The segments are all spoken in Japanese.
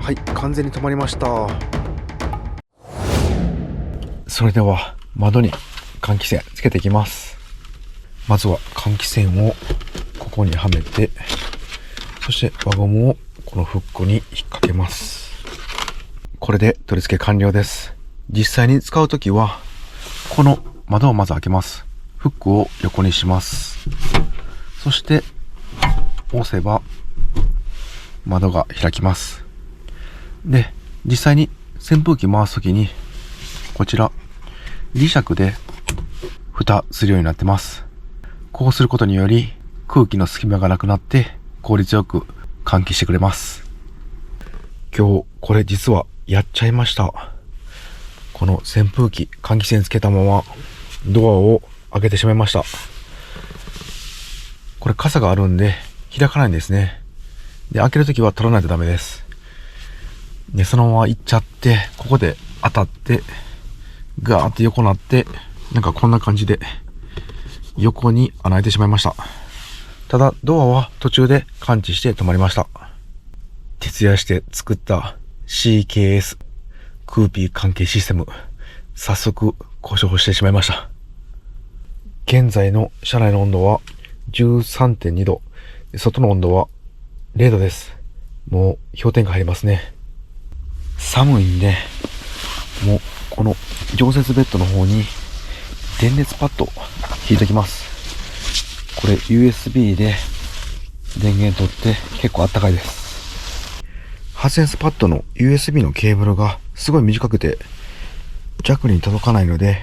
はい、完全に止まりました。それでは窓に換気扇つけていきます。まずは換気扇をここにはめて、そして輪ゴムをこのフックに引っ掛けます。これで取り付け完了です。実際に使うときはこの窓をまず開けます。フックを横にします。そして押せば窓が開きます。で、実際に扇風機回すときにこちら磁石で蓋するようになってます。こうすることにより空気の隙間がなくなって効率よく換気してくれます。今日これ実はやっちゃいました。この扇風機換気扇つけたままドアを開けてしまいました。これ傘があるんで開かないんですね。で、開けるときは取らないとダメです。で、そのまま行っちゃってここで当たってガーって横なって、なんかこんな感じで横に穴開いてしまいました。ただドアは途中で感知して止まりました。徹夜して作った CKS 空気換気システム、早速故障してしまいました。現在の車内の温度は 13.2 度、外の温度は0度です。もう氷点下入りますね。寒いんで、もうこの常設ベッドの方に電熱パッド引いておきます。これ USB で電源取って結構あったかいです。発電スパッドの USB のケーブルがすごい短くて弱に届かないので、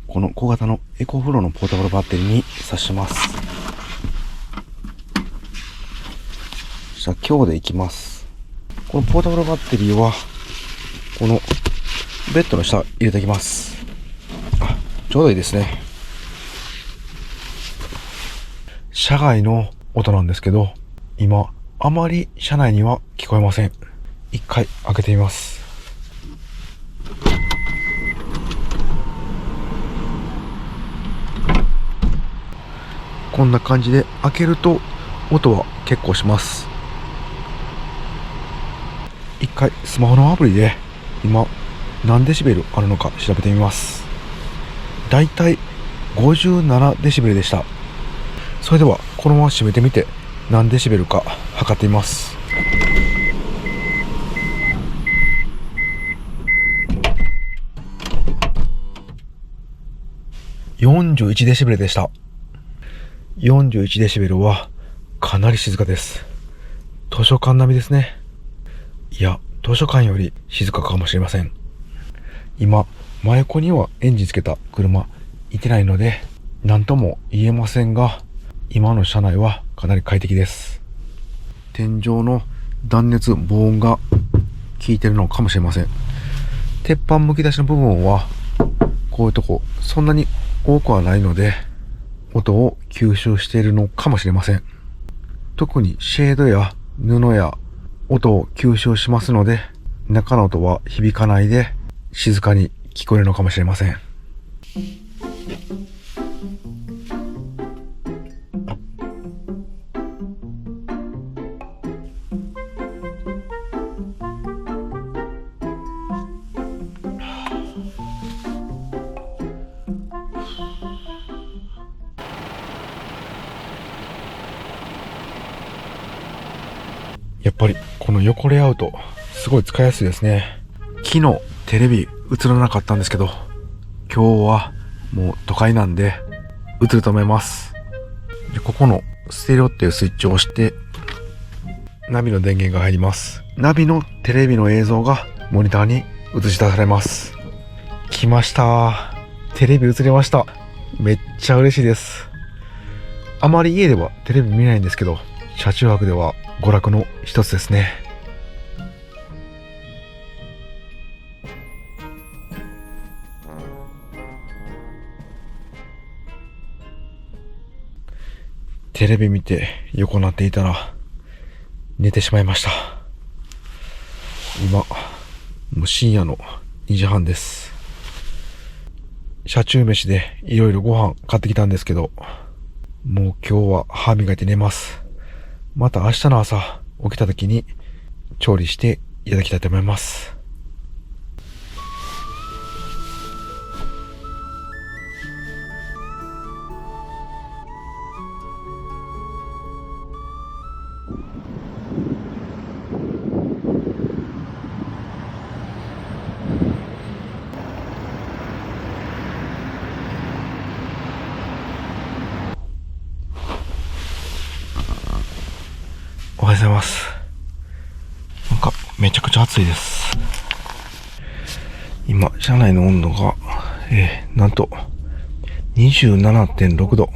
この小型のエコフローのポータブルバッテリーに挿します。じゃあ今日でいきます。このポータブルバッテリーはこのベッドの下入れていきます。ちょうどいいですね。車外の音なんですけど、今あまり車内には聞こえません。一回開けてみます。こんな感じで開けると音は結構します。一回スマホのアプリで今何デシベルあるのか調べてみます。だいたい57デシベルでした。それではこのまま閉めてみて何デシベルか測ってみます。41デシベルでした。41デシベルはかなり静かです。図書館並みですね。いや、図書館より静かかもしれません。今真横にはエンジンつけた車いてないので何とも言えませんが、今の車内はかなり快適です。天井の断熱防音が効いてるのかもしれません。鉄板むき出しの部分はこういうとこそんなに多くはないので音を吸収しているのかもしれません。特にシェードや布や音を吸収しますので中の音は響かないで静かに聞こえるのかもしれません。やっぱりこの横レイアウトすごい使いやすいですね。昨日テレビ映らなかったんですけど、今日はもう都会なんで映ると思います。で、ここのステレオっていうスイッチを押してナビの電源が入ります。ナビのテレビの映像がモニターに映し出されます。来ました。テレビ映りました。めっちゃ嬉しいです。あまり家ではテレビ見ないんですけど、車中泊では娯楽の一つですね。テレビ見て横なっていたら寝てしまいました。今もう深夜の2時半です。車中飯でいろいろご飯買ってきたんですけど、もう今日は歯磨いて寝ます。また明日の朝起きた時に調理していただきたいと思います。おはようございます。なんかめちゃくちゃ暑いです。今車内の温度が、なんと 27.6 度、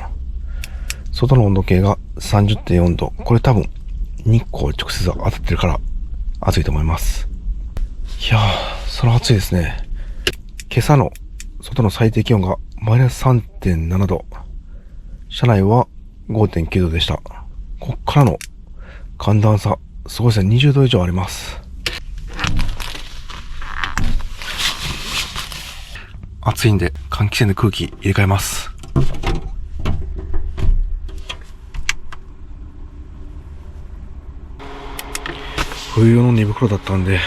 外の温度計が 30.4 度。これ多分日光直接当たってるから暑いと思います。いやー、それ暑いですね。今朝の外の最低気温がマイナス 3.7 度、車内は 5.9 度でした。こっからの寒暖差すごいですね。20度以上あります。暑いんで換気扇で空気入れ替えます。冬用の寝袋だったんで、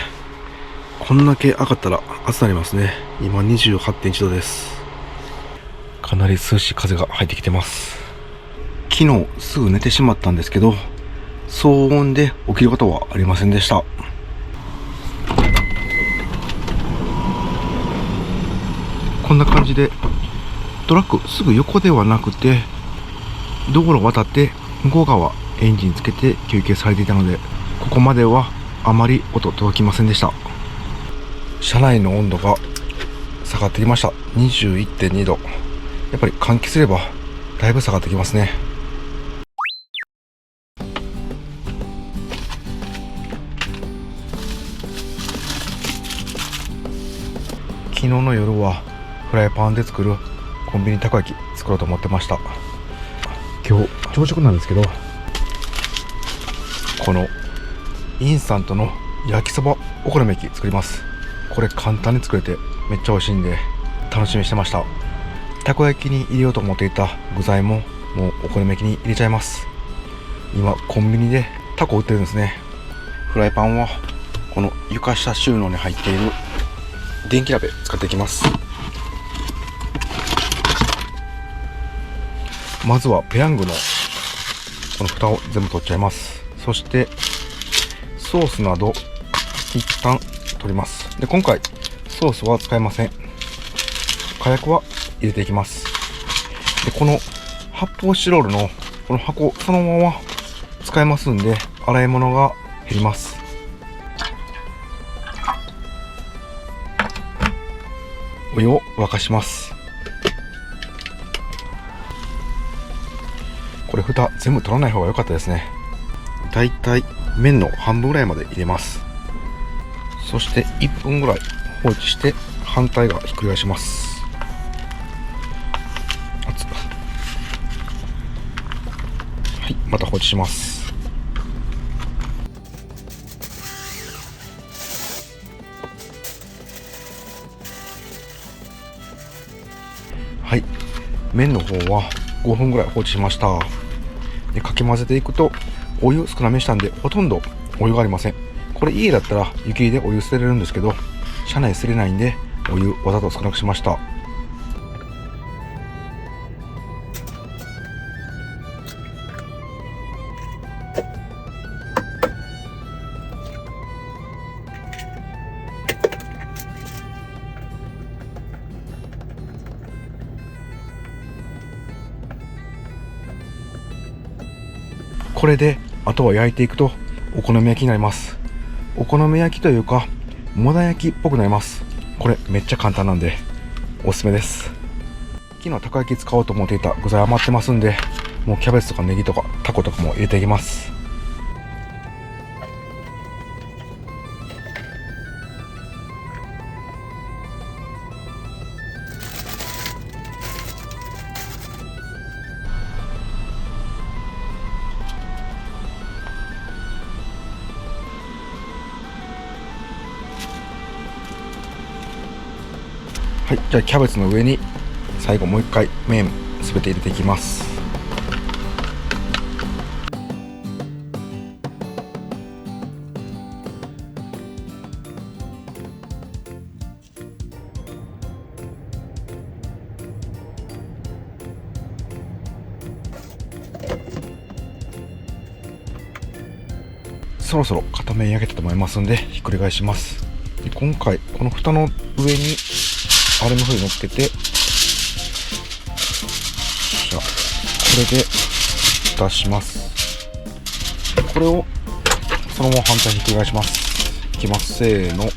こんだけ上がったら暑くなりますね。今 28.1 度です。かなり涼しい風が入ってきてます。昨日すぐ寝てしまったんですけど、騒音で起きることはありませんでした。こんな感じでトラックすぐ横ではなくて、道路を渡って向こう側エンジンつけて休憩されていたので、ここまではあまり音届きませんでした。車内の温度が下がってきました。 21.2 度。やっぱり換気すればだいぶ下がってきますね。昨日の夜はフライパンで作るコンビニたこ焼き作ろうと思ってました。今日朝食なんですけど、このインスタントの焼きそばお好み焼き作ります。これ簡単に作れてめっちゃ美味しいんで楽しみにしてました。たこ焼きに入れようと思っていた具材ももうお好み焼きに入れちゃいます。今コンビニでタコ売ってるんですね。フライパンはこの床下収納に入っている電気鍋使っていきます。まずはペヤングのこの蓋を全部取っちゃいます。そしてソースなど一旦取ります。で、今回ソースは使いません。火薬は入れていきます。で、この発泡スチロールのこの箱そのまま使いますんで、洗い物が減ります。お湯を沸かします。これ蓋全部取らない方が良かったですね。だいたい麺の半分ぐらいまで入れます。そして1分ぐらい放置して反対側ひっくり返します。はい、また放置します。はい、麺の方は5分ぐらい放置しました。で、かき混ぜていくとお湯少なめしたんでほとんどお湯がありません。これ家だったら湯切りでお湯捨てれるんですけど、車内捨てれないんでお湯わざと少なくしました。これであとは焼いていくとお好み焼きになります。お好み焼きというかもだ焼きっぽくなります。これめっちゃ簡単なんでおすすめです。昨日たこ焼き使おうと思っていた具材余ってますんで、もうキャベツとかネギとかタコとかも入れていきます。はい、じゃあキャベツの上に最後もう一回麺すべて入れていきます。そろそろ片面焼けたと思いますんでひっくり返します。で今回この蓋の上にアルミホイル乗っけて、これで蓋します。これをそのまま反対にひっくり返します。いきます。せーの。さ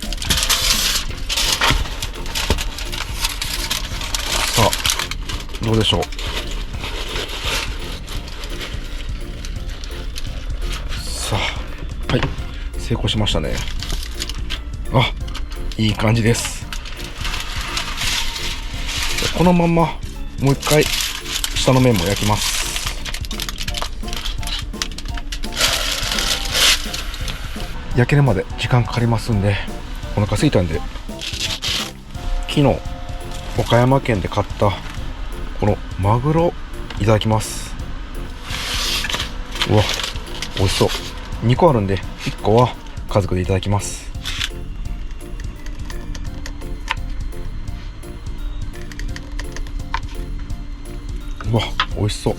あどうでしょう。さあ、はい、成功しましたね。あ、いい感じです。このままもう一回下の面も焼きます。焼けるまで時間かかりますんで、お腹空いたんで、昨日岡山県で買ったこのマグロいただきます。うわ、美味しそう。2個あるんで1個は家族でいただきます。うわ、美味しそう。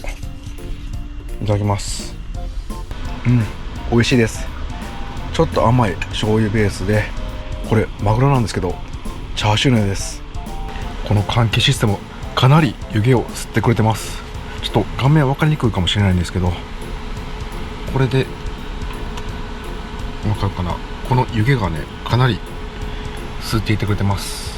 いただきます。美味しいです。ちょっと甘い醤油ベースで、これマグロなんですけどチャーシューのようです。この換気システムかなり湯気を吸ってくれてます。ちょっと画面は分かりにくいかもしれないんですけど、これで分かるかな。この湯気がねかなり吸っていてくれてます。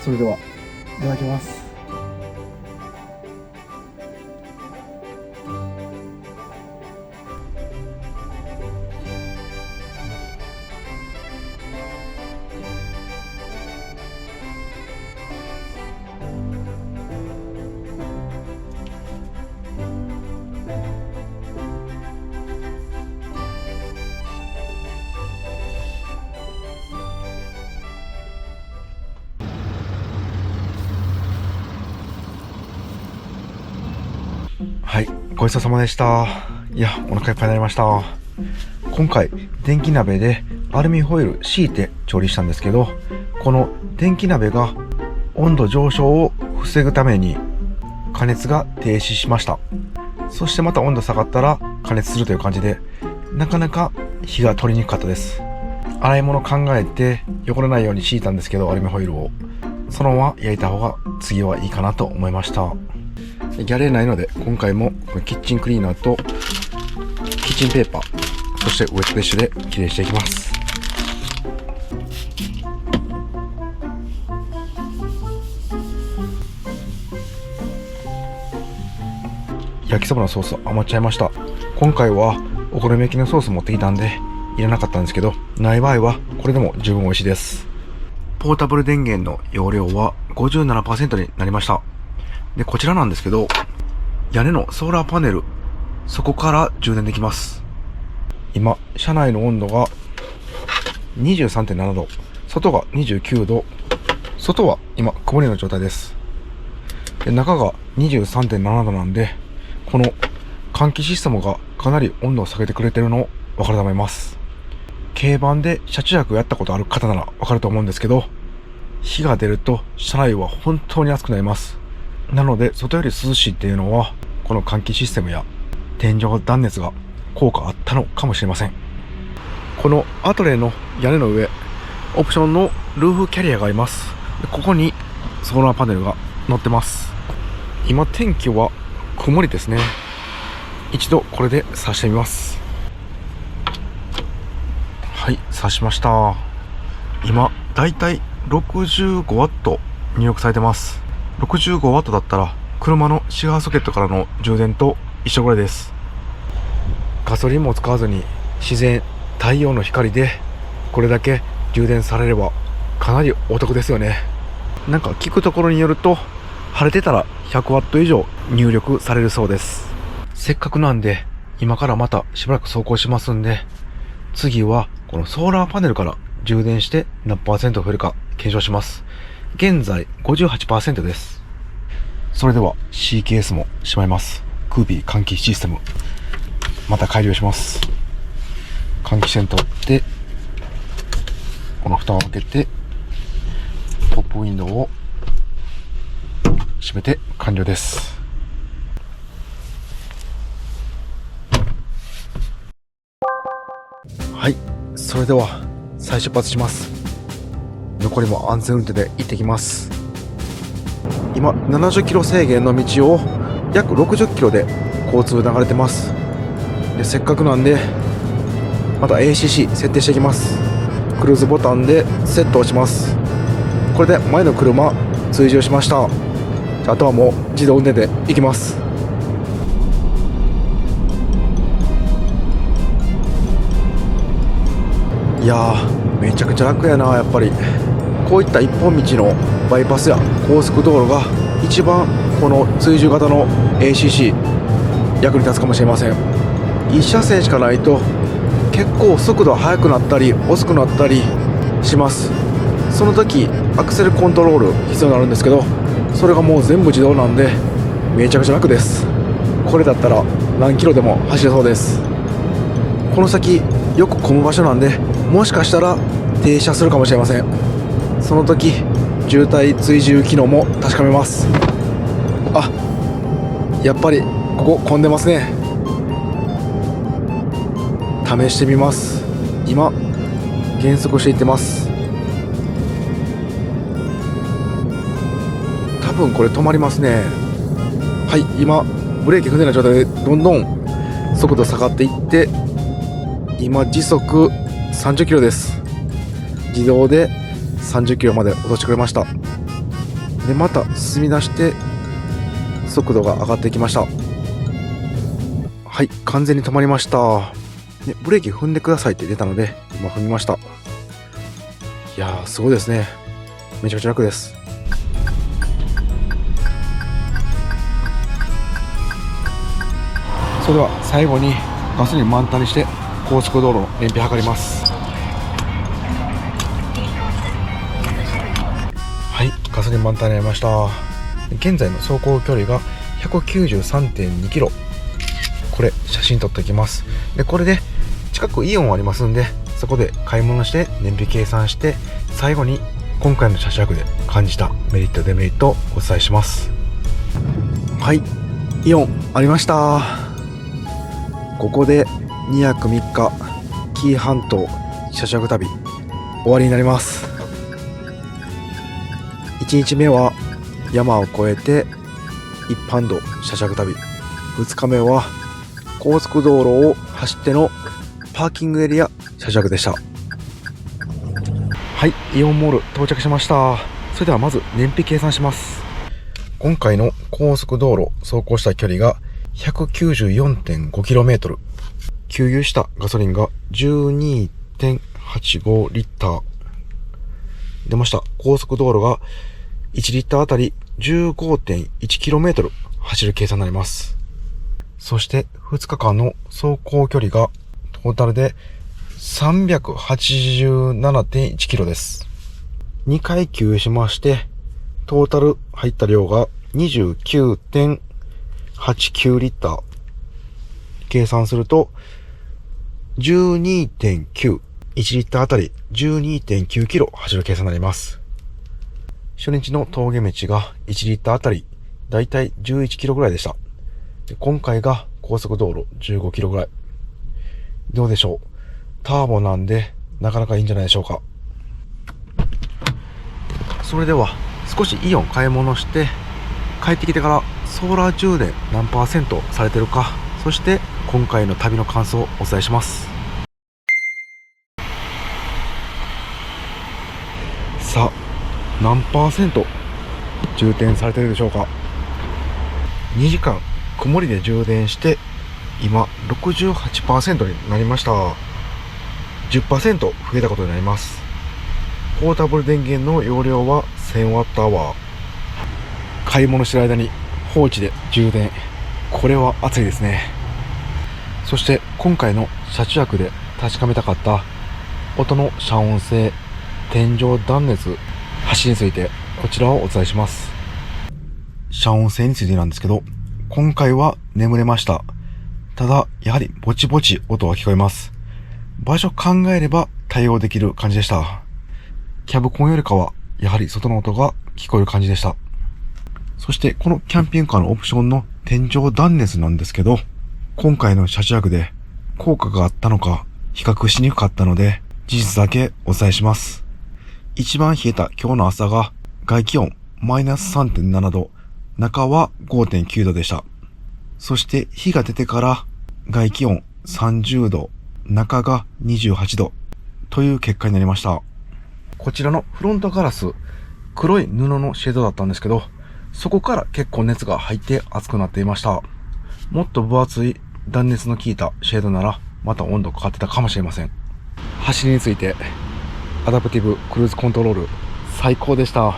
それではいただきます。はい、ごちそうさまでした。いや、お腹いっぱいになりました。今回電気鍋でアルミホイル敷いて調理したんですけど、この電気鍋が温度上昇を防ぐために加熱が停止しました。そしてまた温度下がったら加熱するという感じで、なかなか火が取りにくかったです。洗い物考えて汚れないように敷いたんですけど、アルミホイルをそのまま焼いた方が次はいいかなと思いました。ギャレーないので今回もキッチンクリーナーとキッチンペーパー、そしてウェットティッシュできれいにしていきます。焼きそばのソース余っちゃいました。今回はお好み焼きのソース持ってきたんでいらなかったんですけど、ない場合はこれでも十分美味しいです。ポータブル電源の容量は 57% になりました。で、こちらなんですけど、屋根のソーラーパネル、そこから充電できます。今、車内の温度が 23.7 度、外が29度、外は今、曇りの状態です。で、中が 23.7 度なんで、この換気システムがかなり温度を下げてくれてるの分かると思います。軽バンで車中泊やったことある方なら分かると思うんですけど、火が出ると車内は本当に暑くなります。なので外より涼しいっていうのは、この換気システムや天井断熱が効果あったのかもしれません。このアトレの屋根の上、オプションのルーフキャリアがあります。ここにソーラーパネルが乗ってます。今天気は曇りですね。一度これで挿してみます。はい、挿しました。今だいたい65ワット入力されてます。65ワットだったら車のシガーソケットからの充電と一緒ぐらいです。ガソリンも使わずに自然、太陽の光でこれだけ充電されればかなりお得ですよね。なんか聞くところによると晴れてたら100ワット以上入力されるそうです。せっかくなんで今からまたしばらく走行しますんで、次はこのソーラーパネルから充電して何%増えるか検証します。現在 58% です。それでは CKS もしまいます。空気換気システムまた改良します。換気扇取ってこの蓋を開けてポップウィンドウを閉めて完了です。はい、それでは再出発します。残りも安全運転で行ってきます。今70キロ制限の道を約60キロで交通流れてます。でせっかくなんでまた ACC 設定していきます。クルーズボタンでセットをします。これで前の車追従しました。あとはもう自動運転で行きます。いやーめちゃくちゃ楽やな。やっぱりこういった一本道のバイパスや高速道路が一番この追従型の ACC 役に立つかもしれません。1車線しかないと結構速度速くなったり遅くなったりします。その時アクセルコントロール必要になるんですけど、それがもう全部自動なんでめちゃくちゃ楽です。これだったら何キロでも走れそうです。この先よく混む場所なんで、もしかしたら停車するかもしれません。その時渋滞追従機能も確かめます。あ、やっぱりここ混んでますね。試してみます。今減速していってます。多分これ止まりますね。はい、今ブレーキ踏んでない状態でどんどん速度下がっていって、今時速30キロです。自動で30キロまで落としてくれました。でまた進み出して速度が上がってきました。はい、完全に止まりました。でブレーキ踏んでくださいって出たので今踏みました。いやーすごいですね。めちゃくちゃ楽です。それでは最後にガソリン満タンにして高速道路の燃費測ります。はい、ガソリン満タンになりました。現在の走行距離が 193.2 キロ。これ写真撮っておきます。でこれで近くイオンありますんで、そこで買い物して燃費計算して、最後に今回の車種額で感じたメリットデメリットをお伝えします。はい、イオンありました。ここで2泊3日紀伊半島車中旅終わりになります。1日目は山を越えて一般道車中旅、2日目は高速道路を走ってのパーキングエリア車中でした。はい、イオンモール到着しました。それではまず燃費計算します。今回の高速道路走行した距離が 194.5km、 給油したガソリンが 12.85 リッター出ました。高速道路が1リッターあたり 15.1km 走る計算になります。そして2日間の走行距離がトータルで 387.1 キロです。2回給油しまして、トータル入った量が 29.89 リッター。計算すると 12.9、1リッターあたり 12.9 キロ走る計算になります。初日の峠道が1リッターあたりだいたい11キロぐらいでした。今回が高速道路15キロぐらい。どうでしょう。ターボなんでなかなかいいんじゃないでしょうか。それでは少しイオン買い物して帰ってきてからソーラー充電何%されてるか、そして今回の旅の感想をお伝えします。さあ何%充填されてるでしょうか。2時間曇りで充電して今 68% になりました。 10% 増えたことになります。ポータブル電源の容量は 1000Wh。 買い物してる間に放置で充電、これは熱いですね。そして今回の車中泊で確かめたかった音の遮音性、天井断熱、端についてこちらをお伝えします。遮音性についてなんですけど、今回は眠れました。ただやはりぼちぼち音は聞こえます。場所考えれば対応できる感じでした。キャブコンよりかはやはり外の音が聞こえる感じでした。そしてこのキャンピングカーのオプションの天井断熱なんですけど、今回の車中泊で効果があったのか比較しにくかったので事実だけお伝えします。一番冷えた今日の朝が外気温マイナス 3.7 度、中は 5.9 度でした。そして日が出てから外気温30度、中が28度という結果になりました。こちらのフロントガラス、黒い布のシェードだったんですけど、そこから結構熱が入って熱くなっていました。もっと分厚い断熱の効いたシェードならまた温度かかってたかもしれません。走りについてアダプティブクルーズコントロール最高でした。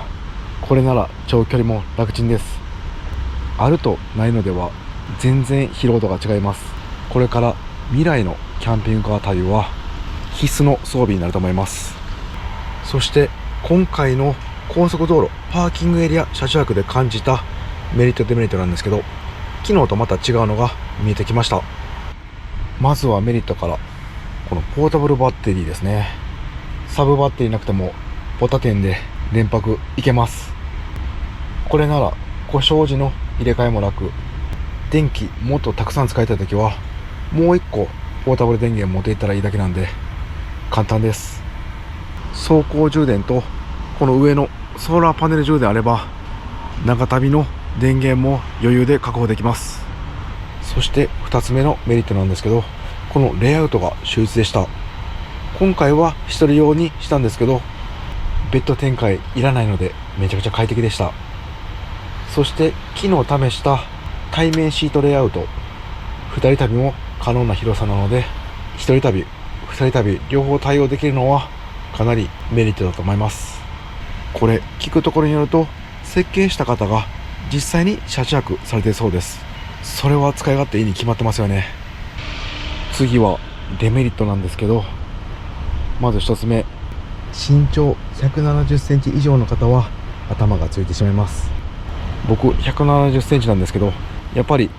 これなら長距離も楽ちんです。あるとないのでは全然疲労度が違います。これから未来のキャンピングカー旅は必須の装備になると思います。そして今回の高速道路パーキングエリア車中泊で感じたメリットデメリットなんですけど、昨日とまた違うのが見えてきました。まずはメリットから、このポータブルバッテリーですね。サブバッテリーなくてもポタテンで連泊いけます。これなら故障時の入れ替えも楽。電気もっとたくさん使いたいときはもう一個ポータブル電源持っていったらいいだけなんで簡単です。走行充電とこの上のソーラーパネル充電あれば長旅の電源も余裕で確保できます。そして2つ目のメリットなんですけど、このレイアウトが秀逸でした。今回は1人用にしたんですけど、ベッド展開いらないのでめちゃくちゃ快適でした。そして昨日試した対面シートレイアウト、2人旅も可能な広さなので、1人旅2人旅両方対応できるのはかなりメリットだと思います。これ聞くところによると設計した方が実際に車中泊されているそうです。それは使い勝手いいに決まってますよね。次はデメリットなんですけど、まず1つ目、身長170センチ以上の方は頭がついてしまいます。僕170センチなんですけど、やっぱり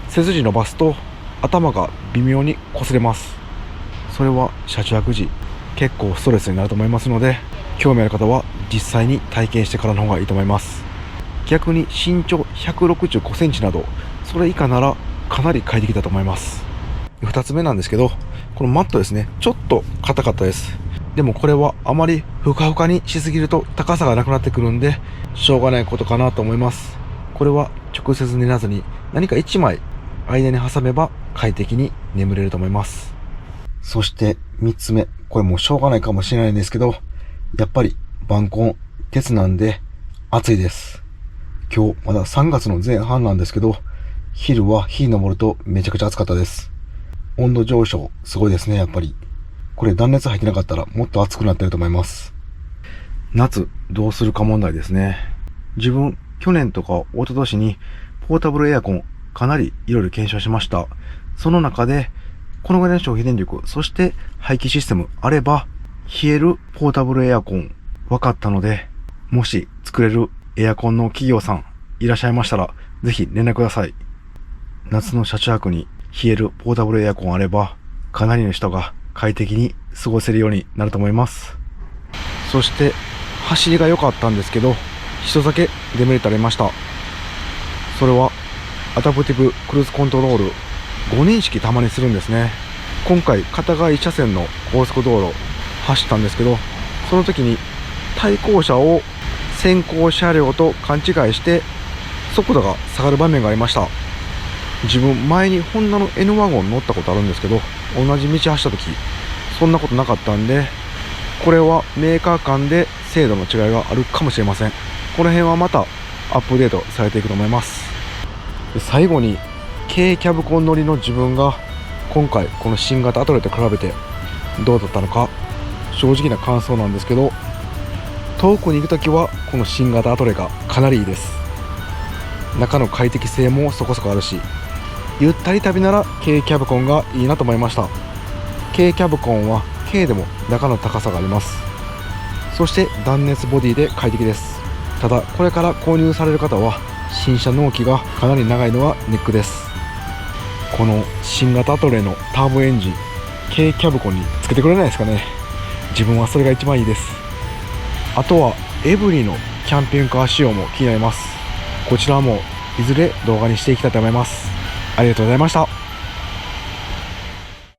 背筋伸ばすと頭が微妙に擦れます。それは車中泊時結構ストレスになると思いますので、興味ある方は実際に体験してからの方がいいと思います。逆に身長165センチなどそれ以下ならかなり快適だと思います。2つ目なんですけど、このマットですね、ちょっと硬かったです。でもこれはあまりふかふかにしすぎると高さがなくなってくるんでしょうがないことかなと思います。これは直接寝らずに何か1枚間に挟めば快適に眠れると思います。そして3つ目、これもうしょうがないかもしれないんですけど、やっぱり晩婚鉄なんで暑いです。今日まだ3月の前半なんですけど、昼は日昇るとめちゃくちゃ暑かったです。温度上昇すごいですね。やっぱりこれ断熱入ってなかったらもっと暑くなってると思います。夏どうするか問題ですね。自分去年とか一昨年にポータブルエアコンかなりいろいろ検証しました。その中でこのぐらいの消費電力、そして排気システムあれば冷えるポータブルエアコン分かったので、もし作れるエアコンの企業さんいらっしゃいましたらぜひ連絡ください。夏の車中泊に冷えるポータブルエアコンあればかなりの人が快適に過ごせるようになると思います。そして走りが良かったんですけど、一つだけデメリットありました。それはアダプティブクルーズコントロール5人式たまにするんですね。今回片側1車線の高速道路走ったんですけど、その時に対向車を先行車両と勘違いして速度が下がる場面がありました。自分前にホンダの N ワゴン乗ったことあるんですけど、同じ道走った時そんなことなかったんで、これはメーカー間で精度の違いがあるかもしれません。この辺はまたアップデートされていくと思います。で最後に軽キャブコン乗りの自分が今回この新型アトレと比べてどうだったのか、正直な感想なんですけど、遠くに行くときはこの新型アトレがかなりいいです。中の快適性もそこそこあるし、ゆったり旅なら軽キャブコンがいいなと思いました。軽キャブコンは軽でも中の高さがあります。そして断熱ボディで快適です。ただこれから購入される方は新車納期がかなり長いのはネックです。この新型アトレのターボエンジン、軽キャブコンにつけてくれないですかね。自分はそれが一番いいです。あとはエブリのキャンピングカー仕様も気になります。こちらもいずれ動画にしていきたいと思います。ありがとうございました。